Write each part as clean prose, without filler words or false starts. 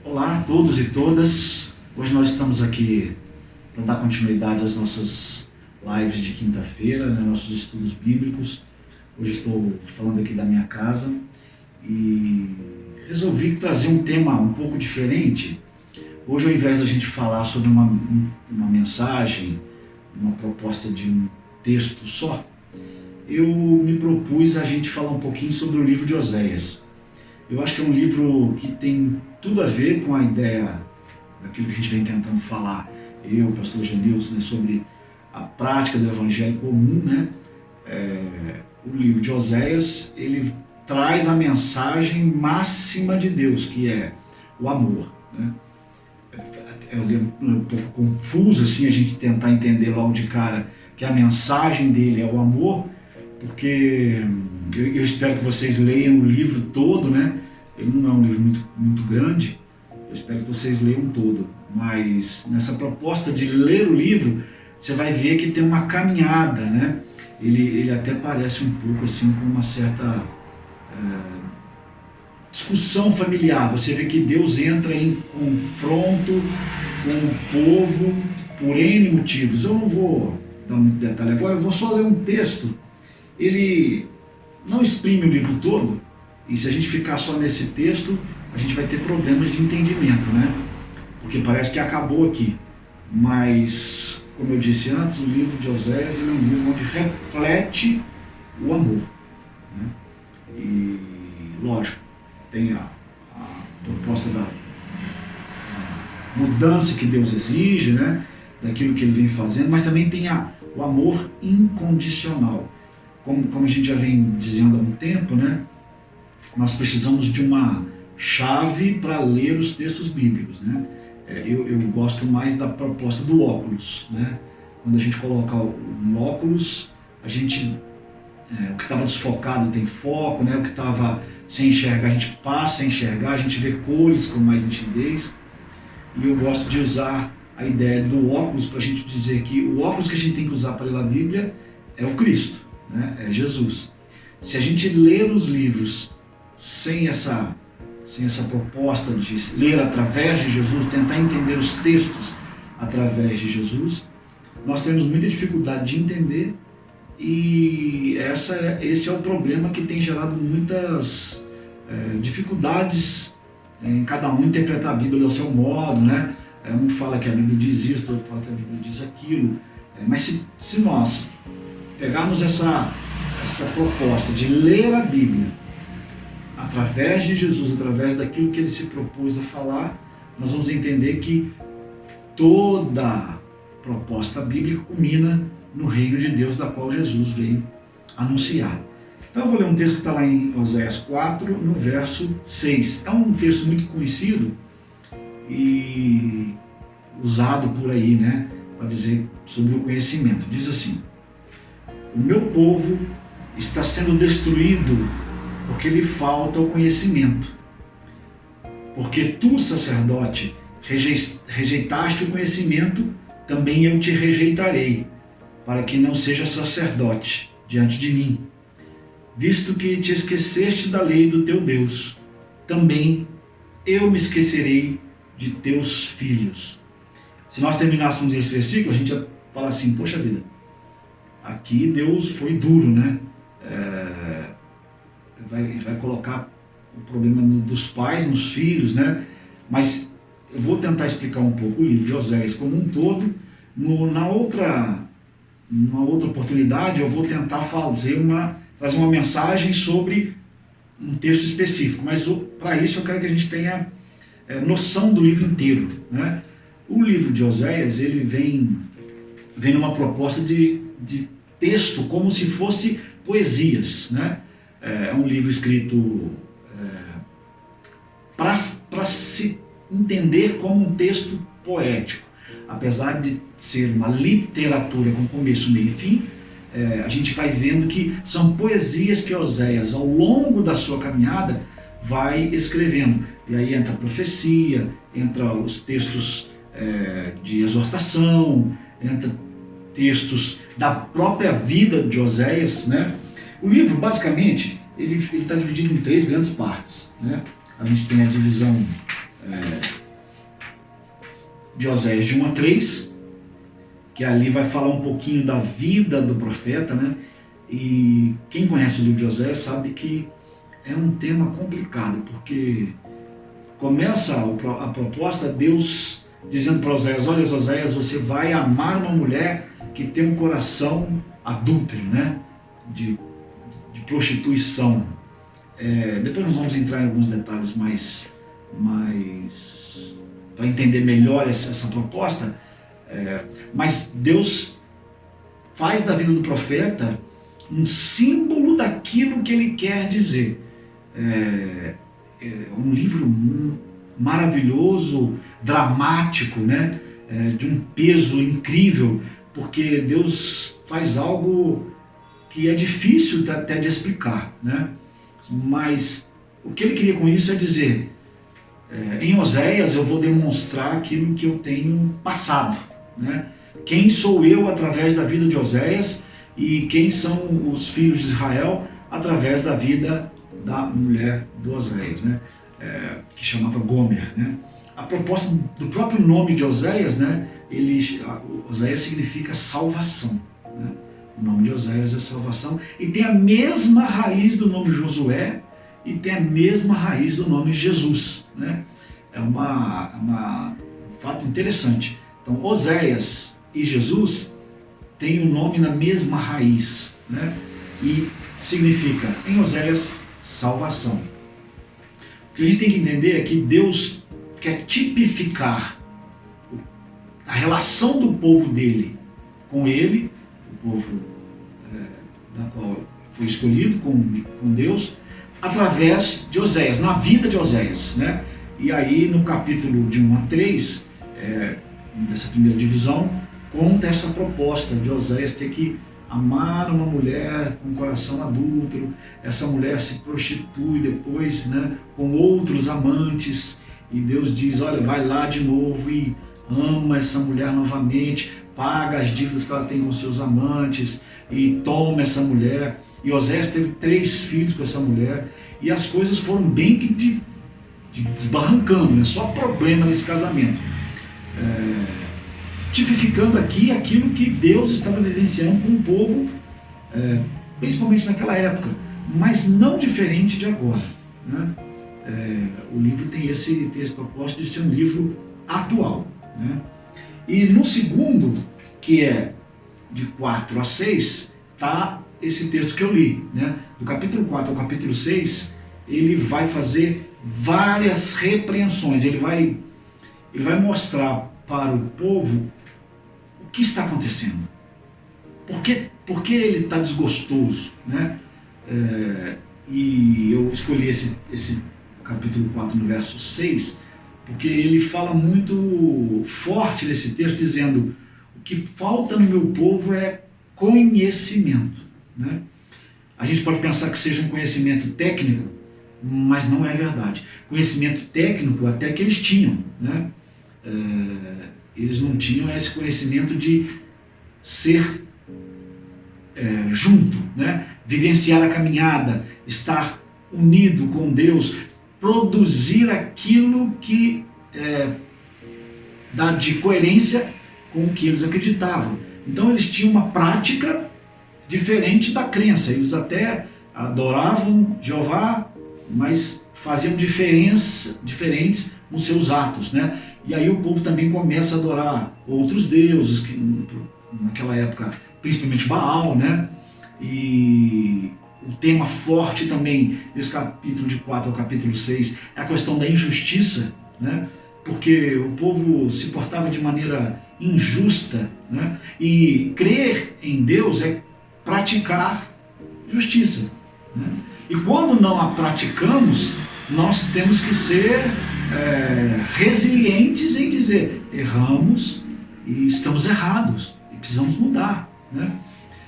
Olá a todos e todas. Hoje nós estamos aqui para dar continuidade às nossas lives de quinta-feira, nossos estudos bíblicos. Hoje estou falando aqui da minha casa e resolvi trazer um tema um pouco diferente. Hoje, ao invés da gente falar sobre uma mensagem, uma proposta de um texto só, eu me propus a gente falar um pouquinho sobre o livro de Oséias. Eu acho que é um livro que tem tudo a ver com a ideia daquilo que a gente vem tentando falar, eu, o pastor Genilson, sobre a prática do evangelho comum, O livro de Oséias, ele traz a mensagem máxima de Deus, que é o amor, É um pouco confuso assim, a gente tentar entender logo de cara que a mensagem dele é o amor, porque eu espero que vocês leiam o livro todo, Ele não é um livro muito grande, eu espero que vocês leiam todo, mas nessa proposta de ler o livro, você vai ver que tem uma caminhada, Ele até parece um pouco assim com uma certa discussão familiar. Você vê que Deus entra em confronto com o povo por N motivos. Eu não vou dar muito detalhe agora, eu vou só ler um texto. Ele não exprime o livro todo, e se a gente ficar só nesse texto, a gente vai ter problemas de entendimento, Porque parece que acabou aqui. Mas, como eu disse antes, o livro de Oséias é um livro onde reflete o amor, E, lógico, tem a proposta da mudança que Deus exige, Daquilo que Ele vem fazendo, mas também tem o amor incondicional. Como a gente já vem dizendo há um tempo, nós precisamos de uma chave para ler os textos bíblicos, Eu gosto mais da proposta do óculos, Quando a gente coloca um óculos, a gente, o que estava desfocado tem foco, O que estava sem enxergar, a gente passa a enxergar, a gente vê cores com mais nitidez. E eu gosto de usar a ideia do óculos para a gente dizer que o óculos que a gente tem que usar para ler a Bíblia é o Cristo, É Jesus. Se a gente ler os livros sem essa proposta de ler através de Jesus, tentar entender os textos através de Jesus, nós temos muita dificuldade de entender, e esse é o problema que tem gerado muitas dificuldades em cada um interpretar a Bíblia ao seu modo, Um fala que a Bíblia diz isso, outro fala que a Bíblia diz aquilo, mas se nós pegarmos essa proposta de ler a Bíblia através de Jesus, através daquilo que Ele se propôs a falar, nós vamos entender que toda proposta bíblica culmina no reino de Deus, da qual Jesus veio anunciar. Então eu vou ler um texto que está lá em Oséias 4, no verso 6. É um texto muito conhecido e usado por aí, para dizer sobre o conhecimento. Diz assim: o meu povo está sendo destruído porque lhe falta o conhecimento. Porque tu, sacerdote, rejeitaste o conhecimento, também eu te rejeitarei, para que não seja sacerdote diante de mim. Visto que te esqueceste da lei do teu Deus, também eu me esquecerei de teus filhos. Se nós terminássemos esse versículo, a gente ia falar assim: poxa vida, aqui Deus foi duro, Vai colocar o problema dos pais nos filhos, Mas eu vou tentar explicar um pouco o livro de Oséias como um todo. Numa outra oportunidade, eu vou tentar trazer uma mensagem sobre um texto específico, mas para isso eu quero que a gente tenha noção do livro inteiro, O livro de Oséias, ele vem numa proposta de texto como se fosse poesias, É um livro escrito para se entender como um texto poético. Apesar de ser uma literatura com começo, meio e fim, a gente vai vendo que são poesias que Oséias, ao longo da sua caminhada, vai escrevendo. E aí entra a profecia, entra os textos de exortação, entra textos da própria vida de Oséias, O livro, basicamente, ele está dividido em 3 grandes partes, A gente tem a divisão de Oséias de 1 a 3, que ali vai falar um pouquinho da vida do profeta, né? E quem conhece o livro de Oséias sabe que é um tema complicado, porque começa a proposta, Deus dizendo para Oséias: olha, Oséias, você vai amar uma mulher que tem um coração adúltero, né? De prostituição. Depois nós vamos entrar em alguns detalhes mais para entender melhor essa proposta. Mas Deus faz da vida do profeta um símbolo daquilo que ele quer dizer. É um livro maravilhoso, dramático, né? De um peso incrível, porque Deus faz algo que é difícil até de explicar, né? Mas o que ele queria com isso é dizer: em Oséias eu vou demonstrar aquilo que eu tenho passado, né? Quem sou eu através da vida de Oséias e quem são os filhos de Israel através da vida da mulher do Oséias, né? Que chamava Gomer, né? A proposta do próprio nome de Oséias, né? Oséias significa salvação, né? O nome de Oséias é salvação e tem a mesma raiz do nome Josué e tem a mesma raiz do nome Jesus, né? É um fato interessante. Então, Oséias e Jesus têm o nome na mesma raiz, né? E significa, em Oséias, salvação. O que a gente tem que entender é que Deus quer tipificar a relação do povo dele com ele, o povo da qual foi escolhido com Deus, através de Oséias, na vida de Oséias, né? E aí no capítulo de 1 a 3, dessa primeira divisão, conta essa proposta de Oséias ter que amar uma mulher com coração adúltero. Essa mulher se prostitui depois, né, com outros amantes, e Deus diz: olha, vai lá de novo e ama essa mulher novamente, paga as dívidas que ela tem com seus amantes e toma essa mulher. E Oséias teve 3 filhos com essa mulher, e as coisas foram bem que desbarrancando, né? Só problema nesse casamento. Tipificando aqui aquilo que Deus estava vivenciando com o povo, principalmente naquela época, mas não diferente de agora, né? O livro tem esse propósito de ser um livro atual, né? E no segundo, que é de 4 a 6, está esse texto que eu li, né? Do capítulo 4 ao capítulo 6, ele vai fazer várias repreensões, ele vai mostrar para o povo o que está acontecendo, por que ele está desgostoso, né? E eu escolhi esse capítulo 4 no verso 6, porque ele fala muito forte nesse texto, dizendo: o que falta no meu povo é conhecimento, né? A gente pode pensar que seja um conhecimento técnico, mas não é verdade. Conhecimento técnico até que eles tinham, né? Eles não tinham esse conhecimento de ser junto, né? Vivenciar a caminhada, estar unido com Deus, produzir aquilo que dá de coerência com o que eles acreditavam. Então eles tinham uma prática diferente da crença. Eles até adoravam Jeová, mas faziam diferentes nos seus atos, né? E aí o povo também começa a adorar outros deuses, que naquela época, principalmente Baal, né? E o tema forte também desse capítulo de 4 ao capítulo 6 é a questão da injustiça, né? Porque o povo se portava de maneira injusta, né? E crer em Deus é praticar justiça, né? E quando não a praticamos, nós temos que ser resilientes em dizer: erramos e estamos errados e precisamos mudar, né?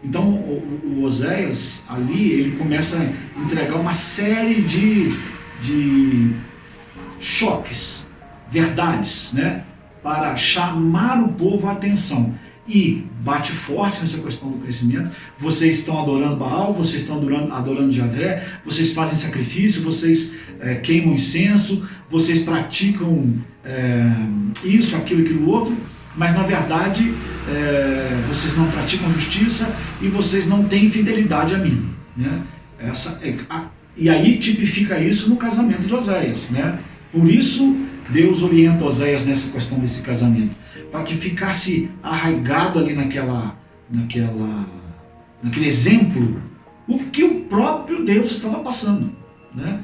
Então o Oséias ali, ele começa a entregar uma série de choques, verdades, né, para chamar o povo à atenção. e bate forte nessa questão do crescimento. Vocês estão adorando Baal, vocês estão adorando Javé, vocês fazem sacrifício, vocês queimam incenso, vocês praticam isso, aquilo outro, mas na verdade vocês não praticam justiça e vocês não têm fidelidade a mim, né? E aí tipifica isso no casamento de Oséias, né? Por isso Deus orienta Oséias nessa questão desse casamento, para que ficasse arraigado ali naquele exemplo o que o próprio Deus estava passando, né?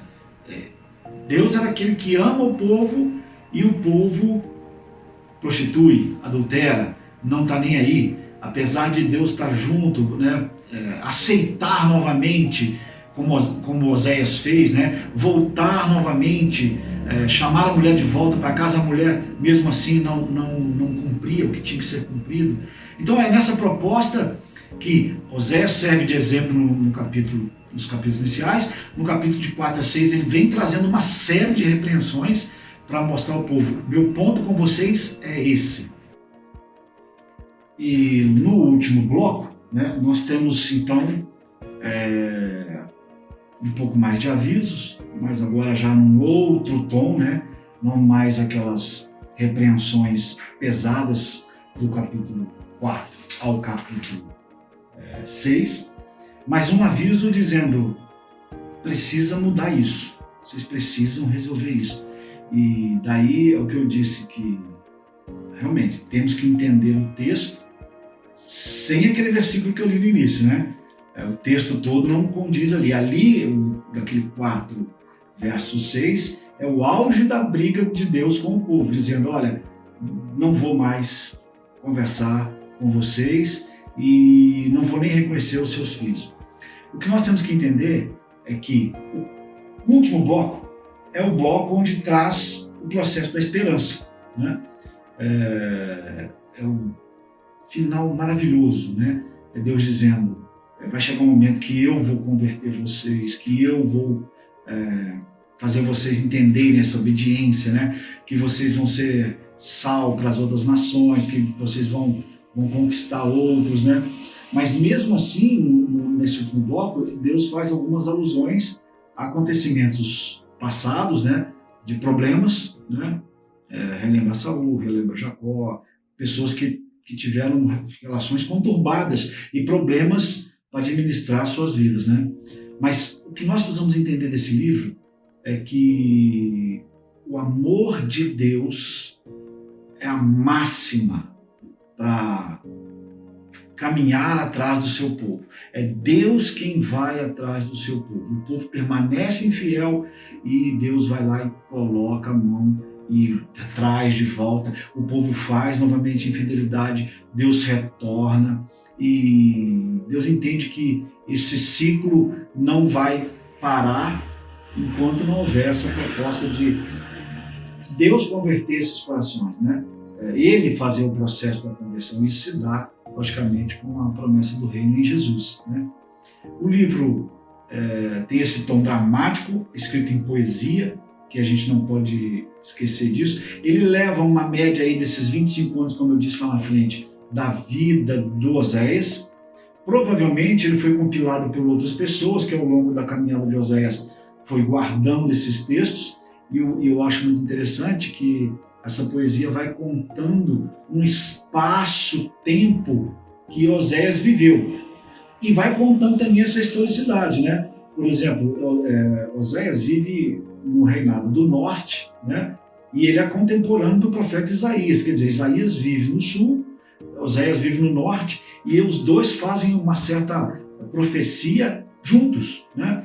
Deus era aquele que ama o povo e o povo prostitui, adultera, não está nem aí, apesar de Deus estar junto, né? Aceitar novamente, como Oséias fez, né? Voltar novamente, chamar a mulher de volta para casa, a mulher mesmo assim não cumpria o que tinha que ser cumprido. Então é nessa proposta que Oséias serve de exemplo nos capítulos iniciais. No capítulo de 4 a 6 ele vem trazendo uma série de repreensões para mostrar ao povo: meu ponto com vocês é esse. E no último bloco, né, nós temos então um pouco mais de avisos, mas agora já num outro tom, né? Não mais aquelas repreensões pesadas do capítulo 4 ao capítulo 6, mas um aviso dizendo: precisa mudar isso, vocês precisam resolver isso. E daí é o que eu disse, que realmente temos que entender o texto sem aquele versículo que eu li no início, né? O texto todo não condiz ali. Aquele 4, verso 6, é o auge da briga de Deus com o povo, dizendo: olha, não vou mais conversar com vocês e não vou nem reconhecer os seus filhos. O que nós temos que entender é que o último bloco é o bloco onde traz o processo da esperança, né? É um final maravilhoso, né? É Deus dizendo: vai chegar um momento que eu vou converter vocês, que eu vou fazer vocês entenderem essa obediência, né? Que vocês vão ser sal para as outras nações, que vocês vão conquistar outros, né? Mas mesmo assim, nesse último bloco, Deus faz algumas alusões a acontecimentos passados, né? De problemas, né? Relembra Saul, relembra Jacó, pessoas que tiveram relações conturbadas e problemas para administrar suas vidas, né? Mas o que nós precisamos entender desse livro é que o amor de Deus é a máxima para caminhar atrás do seu povo. É Deus quem vai atrás do seu povo. O povo permanece infiel e Deus vai lá e coloca a mão e traz de volta. O povo faz novamente infidelidade, Deus retorna. E Deus entende que esse ciclo não vai parar enquanto não houver essa proposta de Deus converter esses corações, né? Ele fazer o processo da conversão. Isso se dá, logicamente, com a promessa do reino em Jesus, né? O livro tem esse tom dramático, escrito em poesia, que a gente não pode esquecer disso. Ele leva uma média aí desses 25 anos, como eu disse lá na frente, da vida do Oséias. Provavelmente ele foi compilado por outras pessoas que ao longo da caminhada de Oséias foi guardando esses textos, e eu acho muito interessante que essa poesia vai contando um espaço-tempo que Oséias viveu, e vai contando também essa historicidade, né? Por exemplo, Oséias vive no reinado do norte, né? E ele é contemporâneo do profeta Isaías, quer dizer, Isaías vive no sul, Oséias vive no norte, e os dois fazem uma certa profecia juntos, né?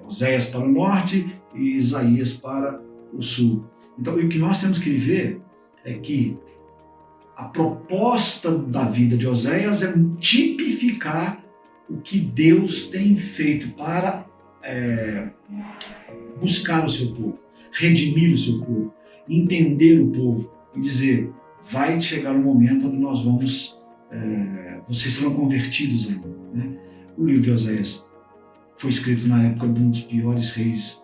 Oséias para o norte e Isaías para o sul. Então, o que nós temos que ver é que a proposta da vida de Oséias é tipificar o que Deus tem feito para buscar o seu povo, redimir o seu povo, entender o povo e dizer: vai chegar um momento onde nós vamos, vocês serão convertidos ainda, né? O livro de Oséias foi escrito na época de um dos piores reis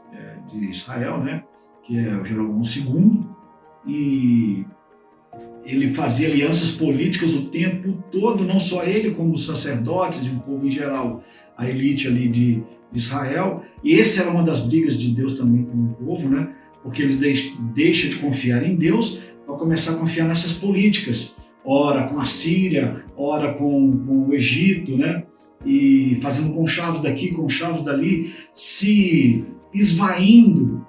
de Israel, né? Que é o Jeroboão II, e ele fazia alianças políticas o tempo todo, não só ele, como os sacerdotes e o povo em geral, a elite ali de Israel. E essa era uma das brigas de Deus também com o povo, né? Porque eles deixam de confiar em Deus para começar a confiar nessas políticas. Ora com a Síria, ora com o Egito, né? E fazendo conchavos daqui, conchavos dali, se esvaindo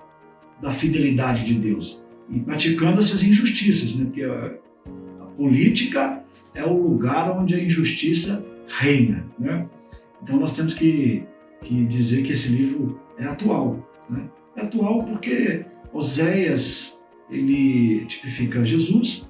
da fidelidade de Deus e praticando essas injustiças, né? Porque a política é o lugar onde a injustiça reina, né? Então nós temos que dizer que esse livro é atual, né? É atual porque Oséias, ele tipifica Jesus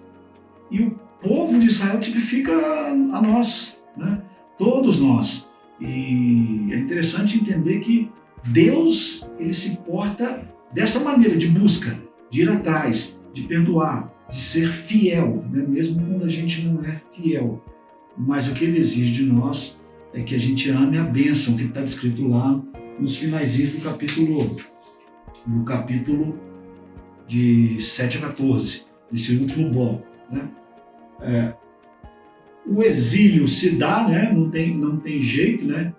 e o povo de Israel tipifica a nós, né? Todos nós. E é interessante entender que Deus, ele se porta dessa maneira, de busca, de ir atrás, de perdoar, de ser fiel, né? Mesmo quando a gente não é fiel. Mas o que ele exige de nós é que a gente ame a bênção, que está descrito lá nos finaizinhos do capítulo de 7 a 14, nesse último bloco, né? O exílio se dá, né? Não tem jeito, né?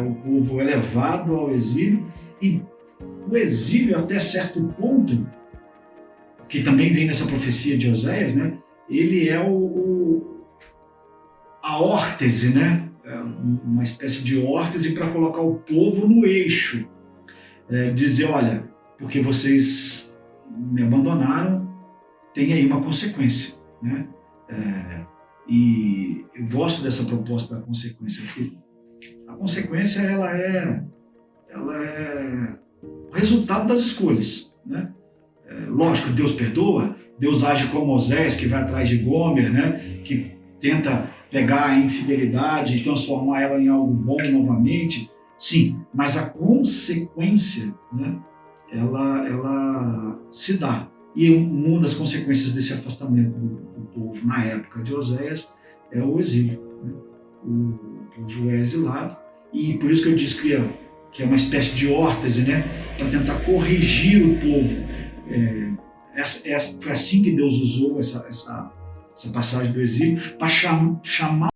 O povo é levado ao exílio, e o exílio, até certo ponto, que também vem nessa profecia de Oséias, né? Ele é a órtese, né? Uma espécie de órtese para colocar o povo no eixo. Dizer, olha, porque vocês me abandonaram, tem aí uma consequência, né? E eu gosto dessa proposta da consequência, porque a consequência ela é o resultado das escolhas, né? Lógico, Deus perdoa, Deus age como Moisés, que vai atrás de Gomer, né? Que tenta pegar a infidelidade e transformar ela em algo bom novamente. Sim, mas a consequência, né? Ela se dá. E uma das consequências desse afastamento do povo na época de Oséias é o exílio, né? O povo é exilado, e por isso que eu disse que é uma espécie de órtese, né? Para tentar corrigir o povo. Foi assim que Deus usou essa passagem do exílio, para chamar